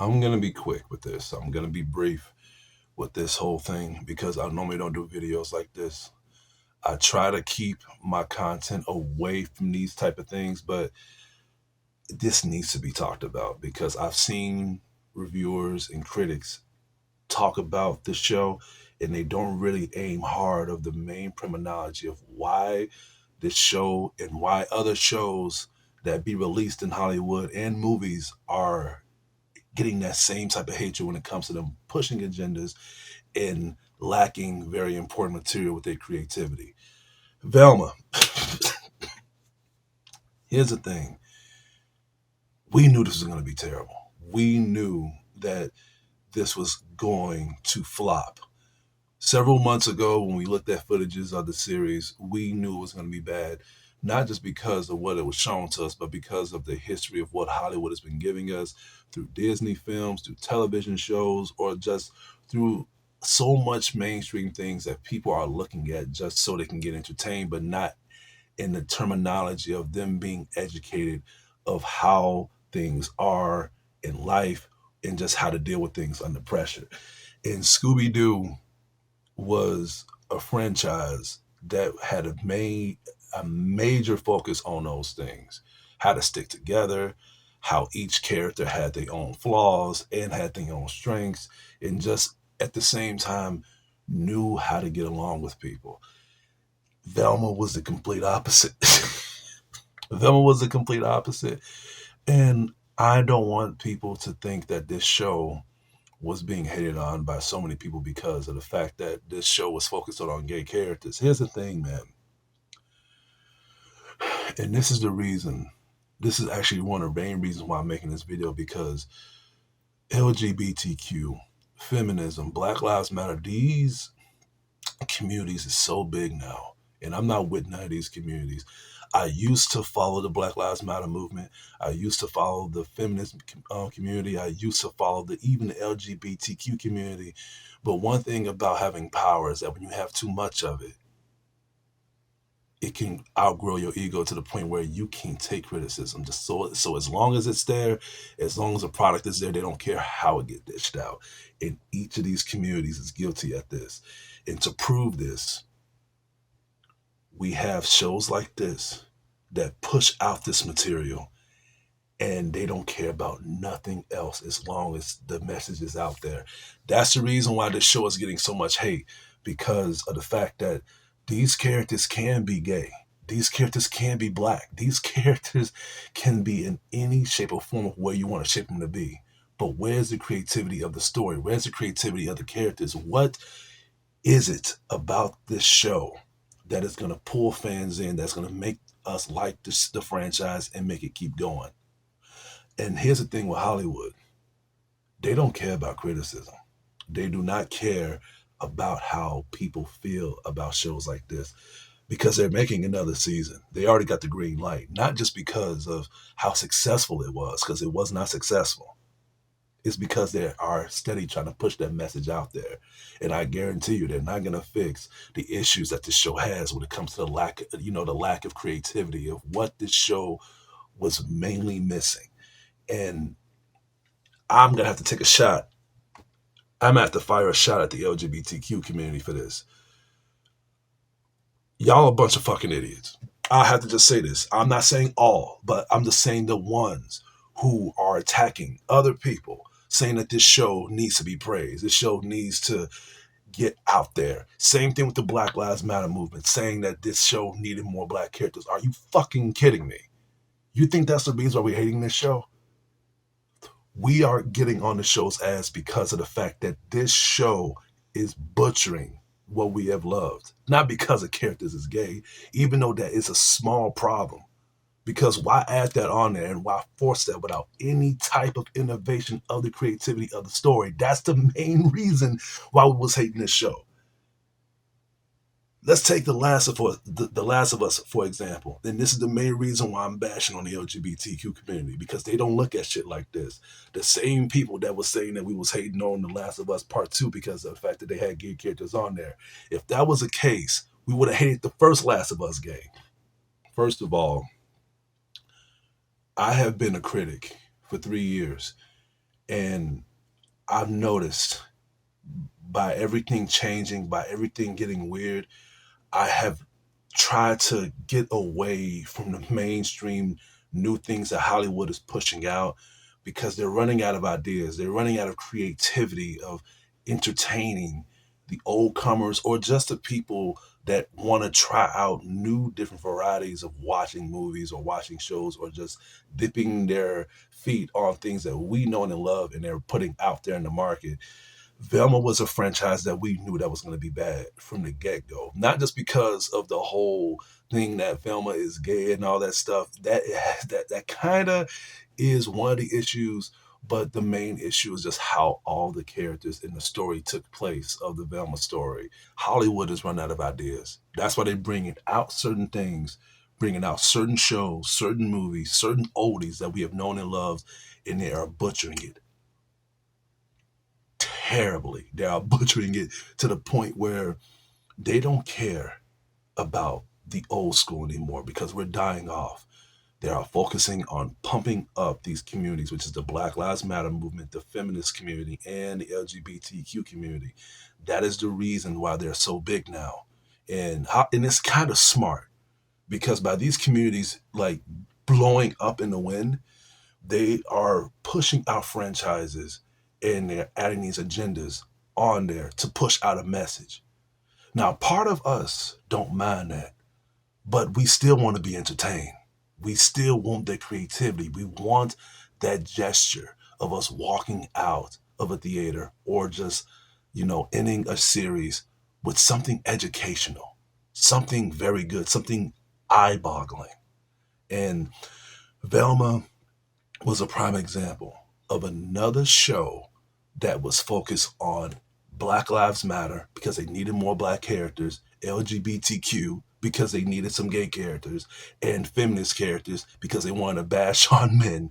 I'm going to be quick with this. I'm going to be brief with this whole thing because I normally don't do videos like this. I try to keep my content away from these type of things, but this needs to be talked about because I've seen reviewers and critics talk about the show and they don't really aim hard of the main terminology of why this show and why other shows that be released in Hollywood and movies are getting that same type of hatred when it comes to them pushing agendas and lacking very important material with their creativity. Velma, here's the thing. We knew this was going to be terrible. We knew that this was going to flop. Several months ago, when we looked at footages of the series, we knew it was going to be bad, not just because of what it was shown to us, but because of the history of what Hollywood has been giving us through Disney films, through television shows, or just through so much mainstream things that people are looking at just so they can get entertained, but not in the terminology of them being educated of how things are in life and just how to deal with things under pressure. And Scooby Doo was a franchise that had a major focus on those things, how to stick together, how each character had their own flaws and had their own strengths, and just at the same time knew how to get along with people. Velma was the complete opposite. Velma was the complete opposite. And I don't want people to think that this show was being hated on by so many people because of the fact that this show was focused on gay characters. Here's the thing, man. And this is the reason. This is actually one of the main reasons why I'm making this video because LGBTQ, feminism, Black Lives Matter, these communities is so big now. And I'm not with none of these communities. I used to follow the Black Lives Matter movement. I used to follow the feminist community. I used to follow even the LGBTQ community. But one thing about having power is that when you have too much of it, it can outgrow your ego to the point where you can't take criticism. Just so as long as it's there, as long as the product is there, they don't care how it gets dished out. And each of these communities is guilty at this. And to prove this, we have shows like this that push out this material and they don't care about nothing else as long as the message is out there. That's the reason why this show is getting so much hate because of the fact that these characters can be gay. These characters can be black. These characters can be in any shape or form of where you want to shape them to be. But where's the creativity of the story? Where's the creativity of the characters? What is it about this show that is going to pull fans in, that's going to make us like the franchise and make it keep going? And here's the thing with Hollywood. They don't care about criticism. They do not care about how people feel about shows like this because they're making another season. They already got the green light, not just because of how successful it was, because it was not successful. It's because they are steady trying to push that message out there. And I guarantee you they're not going to fix the issues that this show has when it comes to the lack of creativity of what this show was mainly missing. And I'm going to have to take a shot. I'm going to have to fire a shot at the LGBTQ community for this. Y'all a bunch of fucking idiots. I have to just say this. I'm not saying all, but I'm just saying the ones who are attacking other people, saying that this show needs to be praised. This show needs to get out there. Same thing with the Black Lives Matter movement, saying that this show needed more black characters. Are you fucking kidding me? You think that's the reason why we're hating this show? We are getting on the show's ass because of the fact that this show is butchering what we have loved. Not because the characters is gay, even though that is a small problem. Because why add that on there and why force that without any type of innovation of the creativity of the story? That's the main reason why we was hating this show. Let's take the Last of Us, for example. And this is the main reason why I'm bashing on the LGBTQ community, because they don't look at shit like this. The same people that was saying that we was hating on The Last of Us Part 2 because of the fact that they had gay characters on there. If that was the case, we would have hated the first Last of Us game. First of all, I have been a critic for 3 years, And I've noticed by everything changing, by everything getting weird, I have tried to get away from the mainstream new things that Hollywood is pushing out because they're running out of ideas. They're running out of creativity of entertaining the old comers or just the people that want to try out new different varieties of watching movies or watching shows or just dipping their feet on things that we know and love and they're putting out there in the market. Velma was a franchise that we knew that was going to be bad from the get go. Not just because of the whole thing that Velma is gay and all that stuff. That kind of is one of the issues, but the main issue is just how all the characters in the story took place of the Velma story. Hollywood has run out of ideas. That's why they're bringing out certain things, bringing out certain shows, certain movies, certain oldies that we have known and loved, and they are butchering it terribly. They are butchering it to the point where they don't care about the old school anymore because we're dying off. They are focusing on pumping up these communities, which is the Black Lives Matter movement, the feminist community, and the LGBTQ community. That is the reason why they're so big now. And it's kind of smart because by these communities like blowing up in the wind, they are pushing out franchises and they're adding these agendas on there to push out a message. Now, part of us don't mind that, but we still want to be entertained. We still want that creativity. We want that gesture of us walking out of a theater or just, ending a series with something educational, something very good, something eye boggling. And Velma was a prime example of another show that was focused on Black Lives Matter because they needed more black characters, LGBTQ because they needed some gay characters, and feminist characters because they wanted to bash on men,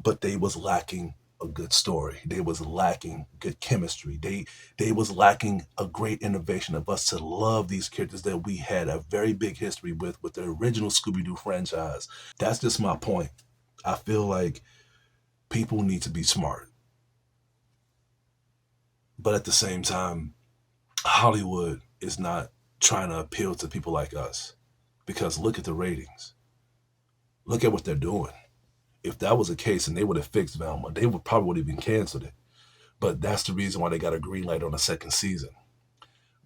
but they was lacking a good story. They was lacking good chemistry. They was lacking a great innovation of us to love these characters that we had a very big history with the original Scooby-Doo franchise. That's just my point. I feel like people need to be smart. But at the same time, Hollywood is not trying to appeal to people like us because look at the ratings. Look at what they're doing. If that was the case and they would have fixed Velma, they would probably would have even canceled it. But that's the reason why they got a green light on the second season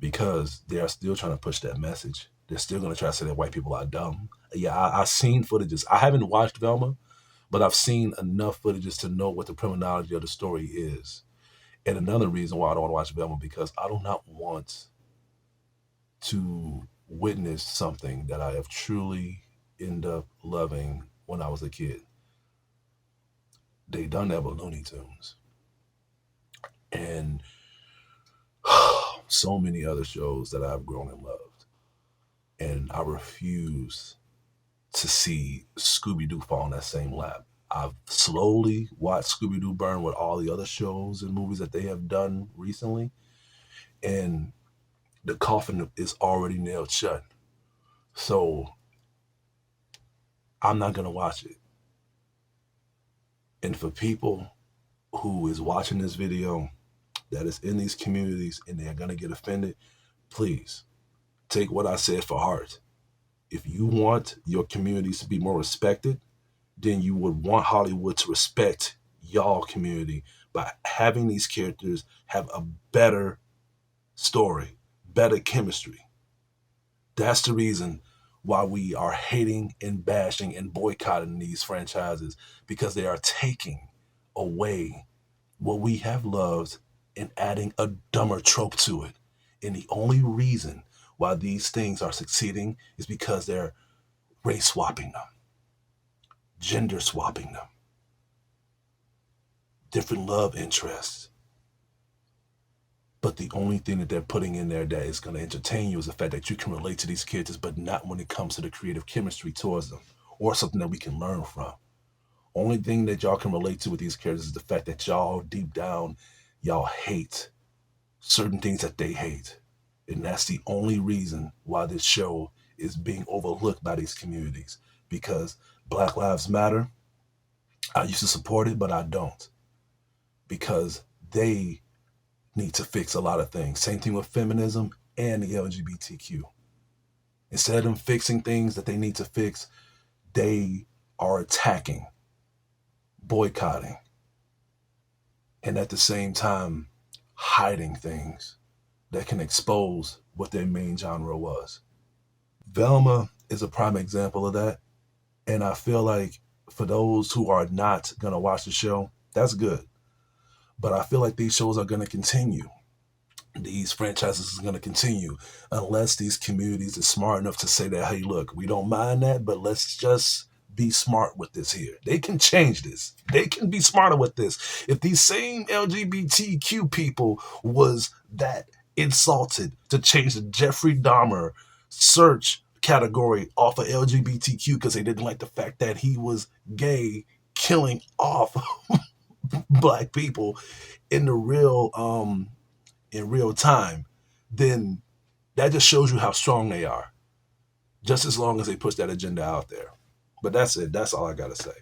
because they are still trying to push that message. They're still going to try to say that white people are dumb. Yeah, I've seen footages. I haven't watched Velma, but I've seen enough footages to know what the criminology of the story is. And another reason why I don't want to watch Velma because I do not want to witness something that I have truly ended up loving when I was a kid. They done that with Looney Tunes and so many other shows that I've grown and loved. And I refuse to see Scooby Doo fall in that same lap. I've slowly watched Scooby Doo burn with all the other shows and movies that they have done recently. And the coffin is already nailed shut. So I'm not going to watch it. And for people who is watching this video that is in these communities and they're going to get offended, please take what I said for heart. If you want your communities to be more respected, then you would want Hollywood to respect y'all community by having these characters have a better story, better chemistry. That's the reason why we are hating and bashing and boycotting these franchises because they are taking away what we have loved and adding a dumber trope to it. And the only reason why these things are succeeding is because they're race swapping them, gender swapping them, different love interests. But the only thing that they're putting in there that is going to entertain you is the fact that you can relate to these characters, but not when it comes to the creative chemistry towards them or something that we can learn from. Only thing that y'all can relate to with these characters is the fact that y'all deep down, y'all hate certain things that they hate. And that's the only reason why this show is being overlooked by these communities. Because Black Lives Matter, I used to support it, but I don't. because they need to fix a lot of things. Same thing with feminism and the LGBTQ. Instead of them fixing things that they need to fix, they are attacking, boycotting, and at the same time hiding things that can expose what their main genre was. Velma is a prime example of that. And I feel like for those who are not going to watch the show, that's good. But I feel like these shows are going to continue. These franchises are going to continue unless these communities are smart enough to say that, hey, look, we don't mind that, but let's just be smart with this here. They can change this. They can be smarter with this. If these same LGBTQ people was that insulted to change the Jeffrey Dahmer search category off of LGBTQ because they didn't like the fact that he was gay, killing off black people in the real in real time, then that just shows you how strong they are. Just as long as they push that agenda out there. But that's it. That's all I gotta say.